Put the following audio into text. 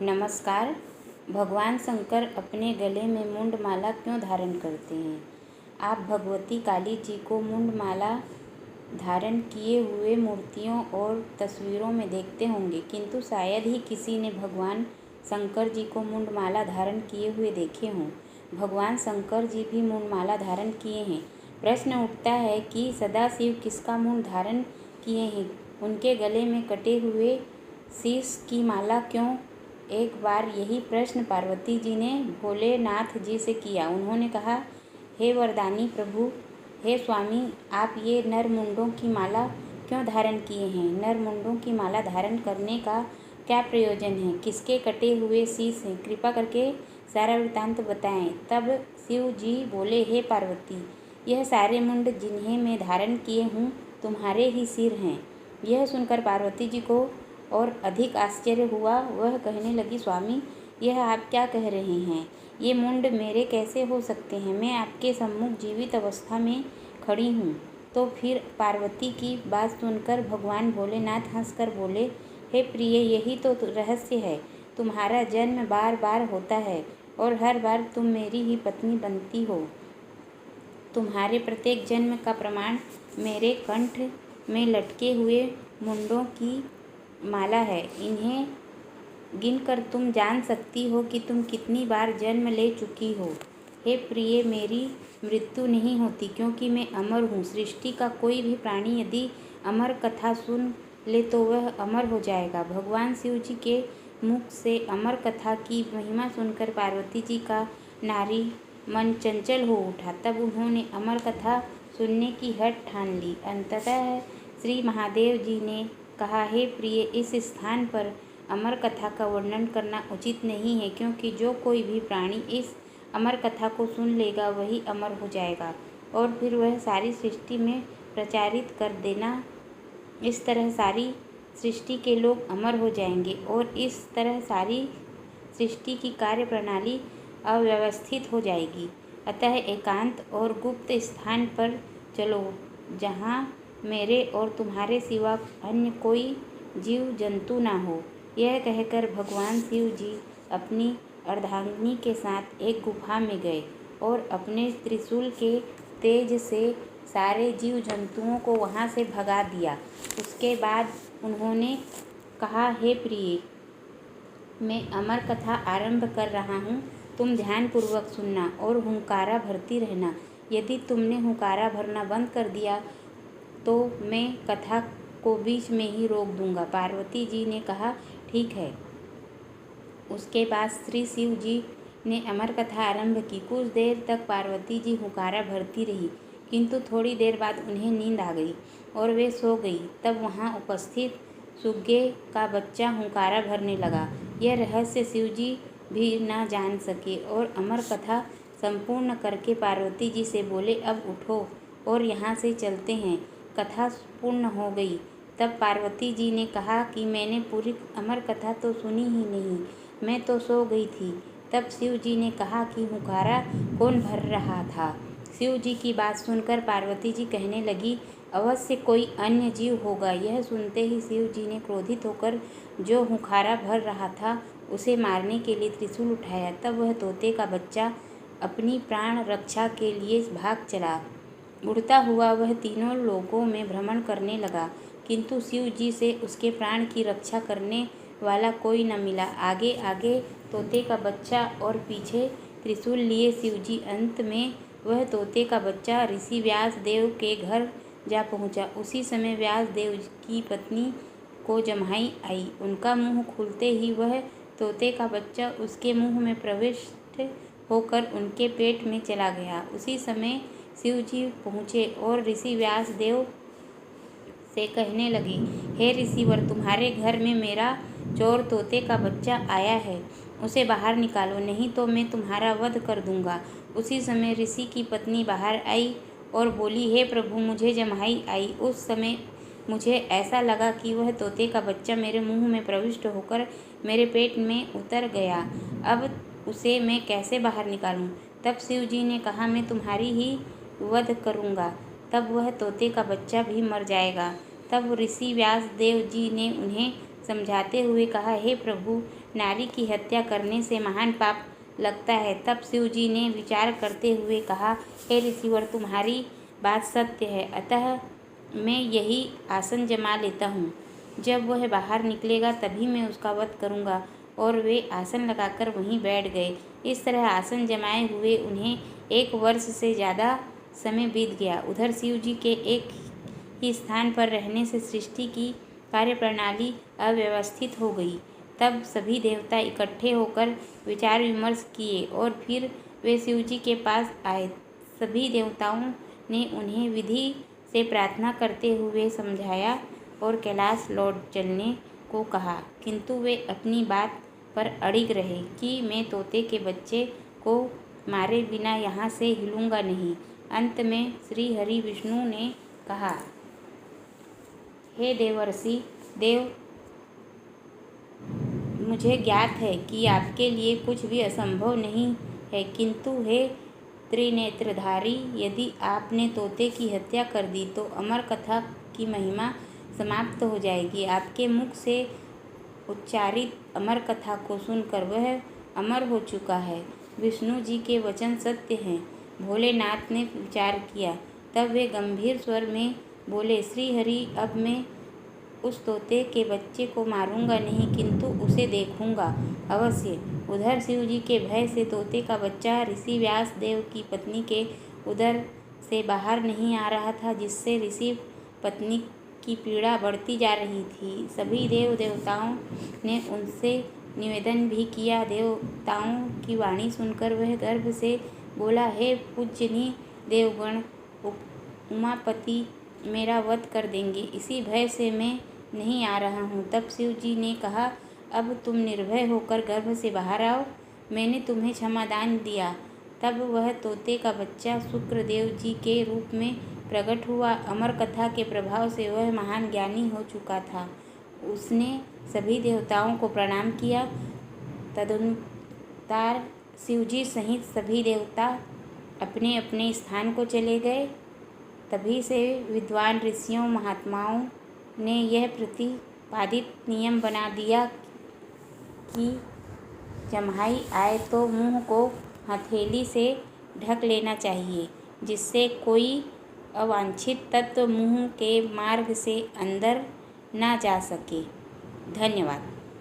नमस्कार। भगवान शंकर अपने गले में मुंडमाला क्यों धारण करते हैं? आप भगवती काली जी को मुंडमाला धारण किए हुए मूर्तियों और तस्वीरों में देखते होंगे, किंतु शायद ही किसी ने भगवान शंकर जी को मुंडमाला धारण किए हुए देखे हों। भगवान शंकर जी भी मुंडमाला धारण किए हैं। प्रश्न उठता है कि सदाशिव किसका मुंड धारण किए हैं? उनके गले में कटे हुए शीश की माला क्यों? एक बार यही प्रश्न पार्वती जी ने भोलेनाथ जी से किया। उन्होंने कहा, हे वरदानी प्रभु, हे स्वामी, आप ये नर मुंडों की माला क्यों धारण किए हैं? नर मुंडों की माला धारण करने का क्या प्रयोजन है? किसके कटे हुए शीश हैं? कृपा करके सारा वृत्तांत बताएं। तब शिव जी बोले, हे पार्वती, यह सारे मुंड जिन्हें मैं धारण किए हूँ तुम्हारे ही सिर हैं। यह सुनकर पार्वती जी को और अधिक आश्चर्य हुआ। वह कहने लगी, स्वामी, यह आप क्या कह रहे हैं? ये मुंड मेरे कैसे हो सकते हैं? मैं आपके सम्मुख जीवित अवस्था में खड़ी हूँ। तो फिर पार्वती की बात सुनकर भगवान भोलेनाथ हंसकर बोले, हे प्रिय, यही तो रहस्य है। तुम्हारा जन्म बार बार होता है और हर बार तुम मेरी ही पत्नी बनती हो। तुम्हारे प्रत्येक जन्म का प्रमाण मेरे कंठ में लटके हुए मुंडों की माला है। इन्हें गिनकर तुम जान सकती हो कि तुम कितनी बार जन्म ले चुकी हो। हे प्रिय, मेरी मृत्यु नहीं होती, क्योंकि मैं अमर हूँ। सृष्टि का कोई भी प्राणी यदि अमर कथा सुन ले तो वह अमर हो जाएगा। भगवान शिव जी के मुख से अमर कथा की महिमा सुनकर पार्वती जी का नारी मन चंचल हो उठा। तब उन्होंने अमर कथा सुनने की हठ ठान ली। अंततः श्री महादेव जी ने कहा, हे प्रिय, इस स्थान पर अमर कथा का वर्णन करना उचित नहीं है, क्योंकि जो कोई भी प्राणी इस अमर कथा को सुन लेगा वही अमर हो जाएगा और फिर वह सारी सृष्टि में प्रचारित कर देना। इस तरह सारी सृष्टि के लोग अमर हो जाएंगे और इस तरह सारी सृष्टि की कार्य प्रणाली अव्यवस्थित हो जाएगी। अतः एकांत और गुप्त स्थान पर चलो, जहाँ मेरे और तुम्हारे सिवा अन्य कोई जीव जंतु ना हो। यह कहकर भगवान शिव जी अपनी अर्धांगिनी के साथ एक गुफा में गए और अपने त्रिशूल के तेज से सारे जीव जंतुओं को वहाँ से भगा दिया। उसके बाद उन्होंने कहा, हे प्रिय, मैं अमर कथा आरंभ कर रहा हूँ। तुम ध्यानपूर्वक सुनना और हुंकारा भरती रहना। यदि तुमने हुंकारा भरना बंद कर दिया तो मैं कथा को बीच में ही रोक दूंगा। पार्वती जी ने कहा, ठीक है। उसके बाद श्री शिव जी ने अमर कथा आरंभ की। कुछ देर तक पार्वती जी हुंकारा भरती रही, किंतु थोड़ी देर बाद उन्हें नींद आ गई और वे सो गई। तब वहाँ उपस्थित सुग्गे का बच्चा हुंकारा भरने लगा। यह रहस्य शिव जी भी न जान सके और अमर कथा संपूर्ण करके पार्वती जी से बोले, अब उठो और यहाँ से चलते हैं। कथा पूर्ण हो गई। तब पार्वती जी ने कहा कि मैंने पूरी अमर कथा तो सुनी ही नहीं, मैं तो सो गई थी। तब शिव जी ने कहा कि हुंकारा कौन भर रहा था? शिव जी की बात सुनकर पार्वती जी कहने लगी, अवश्य कोई अन्य जीव होगा। यह सुनते ही शिव जी ने क्रोधित होकर जो हुंकारा भर रहा था उसे मारने के लिए त्रिशूल उठाया। तब वह तोते का बच्चा अपनी प्राण रक्षा के लिए भाग चला। उड़ता हुआ वह तीनों लोकों में भ्रमण करने लगा, किंतु शिव जी से उसके प्राण की रक्षा करने वाला कोई न मिला। आगे आगे तोते का बच्चा और पीछे त्रिशूल लिए शिव जी। अंत में वह तोते का बच्चा ऋषि व्यास देव के घर जा पहुंचा। उसी समय व्यास देव की पत्नी को जम्हाई आई। उनका मुंह खुलते ही वह तोते का बच्चा उसके मुंह में प्रविष्ट होकर उनके पेट में चला गया। उसी समय शिव जी पहुँचे और ऋषि व्यास देव से कहने लगे, हे ऋषिवर, तुम्हारे घर में मेरा चोर तोते का बच्चा आया है, उसे बाहर निकालो, नहीं तो मैं तुम्हारा वध कर दूंगा। उसी समय ऋषि की पत्नी बाहर आई और बोली, हे प्रभु, मुझे जम्हाई आई। उस समय मुझे ऐसा लगा कि वह तोते का बच्चा मेरे मुंह में प्रविष्ट होकर मेरे पेट में उतर गया। अब उसे मैं कैसे बाहर निकालूं? तब शिव जी ने कहा, मैं तुम्हारी ही वध करूंगा, तब वह तोते का बच्चा भी मर जाएगा। तब ऋषि व्यास देव जी ने उन्हें समझाते हुए कहा, हे प्रभु, नारी की हत्या करने से महान पाप लगता है। तब शिव जी ने विचार करते हुए कहा, हे ऋषिवर, तुम्हारी बात सत्य है, अतः मैं यही आसन जमा लेता हूँ। जब वह बाहर निकलेगा तभी मैं उसका वध करूँगा। और वे आसन लगाकर वहीं बैठ गए। इस तरह आसन जमाए हुए उन्हें 1 वर्ष से ज़्यादा समय बीत गया। उधर शिव जी के एक ही स्थान पर रहने से सृष्टि की कार्यप्रणाली अव्यवस्थित हो गई। तब सभी देवता इकट्ठे होकर विचार विमर्श किए और फिर वे शिव जी के पास आए। सभी देवताओं ने उन्हें विधि से प्रार्थना करते हुए समझाया और कैलाश लौट चलने को कहा, किंतु वे अपनी बात पर अड़िग रहे कि मैं तोते के बच्चे को मारे बिना यहाँ से हिलूंगा नहीं। अंत में श्री हरि विष्णु ने कहा, हे देवर्षि देव, मुझे ज्ञात है कि आपके लिए कुछ भी असंभव नहीं है, किंतु हे त्रिनेत्रधारी, यदि आपने तोते की हत्या कर दी तो अमर कथा की महिमा समाप्त हो जाएगी। आपके मुख से उच्चारित अमर कथा को सुनकर वह अमर हो चुका है। विष्णु जी के वचन सत्य हैं। भोलेनाथ ने विचार किया। तब वे गंभीर स्वर में बोले, श्री हरि, अब मैं उस तोते के बच्चे को मारूंगा नहीं, किंतु उसे देखूंगा अवश्य। उधर शिव जी के भय से तोते का बच्चा ऋषि व्यास देव की पत्नी के उदर से बाहर नहीं आ रहा था, जिससे ऋषि पत्नी की पीड़ा बढ़ती जा रही थी। सभी देव देवताओं ने उनसे निवेदन भी किया। देवताओं की वाणी सुनकर वह गर्भ से बोला, हे पूजनीय देवगण, उमापति मेरा वध कर देंगे, इसी भय से मैं नहीं आ रहा हूँ। तब शिव जी ने कहा, अब तुम निर्भय होकर गर्भ से बाहर आओ, मैंने तुम्हें क्षमादान दिया। तब वह तोते का बच्चा शुक्रदेव जी के रूप में प्रकट हुआ। अमर कथा के प्रभाव से वह महान ज्ञानी हो चुका था। उसने सभी देवताओं को प्रणाम किया। तदनुसार शिवजी सहित सभी देवता अपने अपने स्थान को चले गए। तभी से विद्वान ऋषियों महात्माओं ने यह प्रतिपादित नियम बना दिया कि जम्हाई आए तो मुंह को हथेली से ढक लेना चाहिए, जिससे कोई अवांछित तत्व मुंह के मार्ग से अंदर ना जा सके। धन्यवाद।